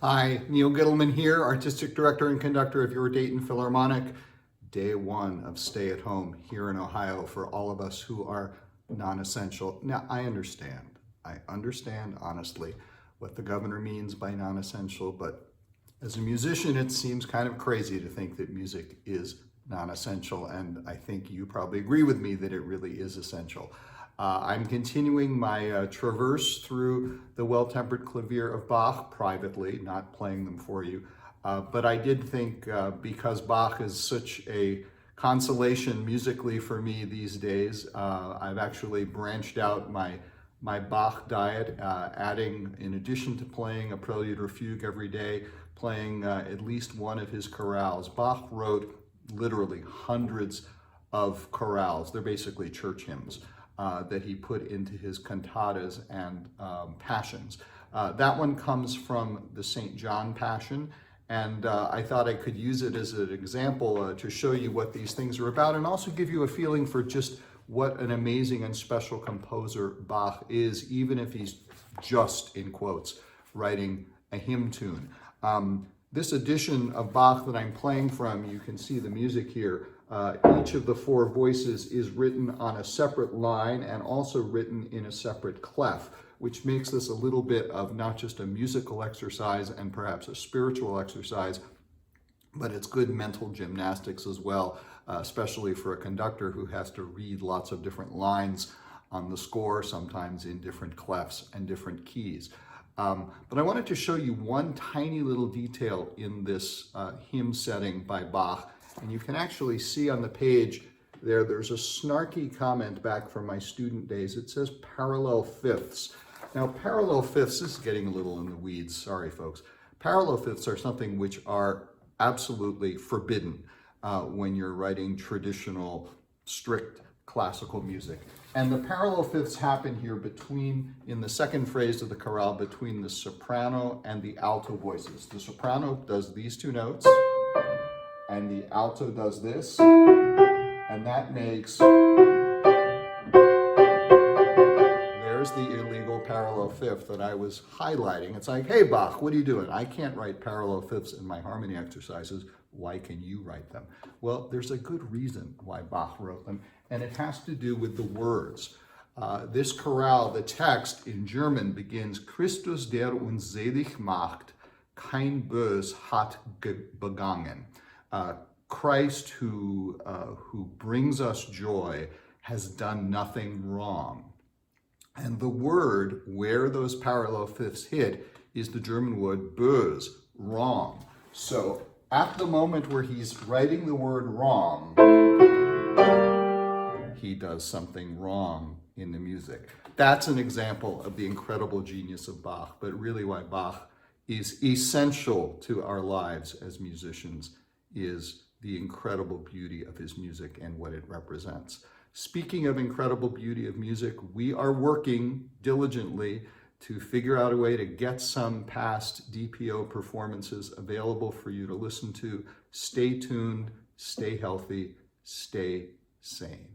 Hi, Neal Gittleman here, Artistic Director and Conductor of your Dayton Philharmonic. Day one of stay at home here in Ohio for all of us who are non-essential. Now, I understand honestly what the governor means by non-essential, but as a musician, it seems kind of crazy to think that music is non-essential, and I think you probably agree with me that it really is essential. I'm continuing my traverse through the Well-Tempered Clavier of Bach privately, not playing them for you. But I did think because Bach is such a consolation musically for me these days, I've actually branched out my Bach diet, adding, in addition to playing a prelude or fugue every day, playing at least one of his chorales. Bach wrote literally hundreds of chorales. They're basically church hymns. That he put into his cantatas and passions. That one comes from the St. John Passion, and I thought I could use it as an example to show you what these things are about and also give you a feeling for just what an amazing and special composer Bach is, even if he's just, in quotes, writing a hymn tune. This edition of Bach that I'm playing from, you can see the music here. Each of the four voices is written on a separate line and also written in a separate clef, which makes this a little bit of not just a musical exercise and perhaps a spiritual exercise, but it's good mental gymnastics as well, especially for a conductor who has to read lots of different lines on the score, sometimes in different clefs and different keys. But I wanted to show you one tiny little detail in this hymn setting by Bach. And you can actually see on the page there's a snarky comment back from my student days. It says parallel fifths. Now, parallel fifths, this is getting a little in the weeds, sorry folks. Parallel fifths are something which are absolutely forbidden when you're writing traditional, strict classical music. And the parallel fifths happen here in the second phrase of the chorale, between the soprano and the alto voices. The soprano does these two notes, and the alto does this, and that makes, there's the illegal parallel fifth that I was highlighting. It's like, hey Bach, what are you doing? I can't write parallel fifths in my harmony exercises. Why can you write them? Well, there's a good reason why Bach wrote them, and it has to do with the words. This chorale, the text in German begins, Christus, der uns selig macht, kein Bös hat begangen. Christ who brings us joy has done nothing wrong. And the word where those parallel fifths hit is the German word bös, wrong. So at the moment where he's writing the word wrong, he does something wrong in the music. That's an example of the incredible genius of Bach, but really why Bach is essential to our lives as musicians is the incredible beauty of his music and what it represents. Speaking of incredible beauty of music, we are working diligently to figure out a way to get some past DPO performances available for you to listen to. Stay tuned, stay healthy, stay sane.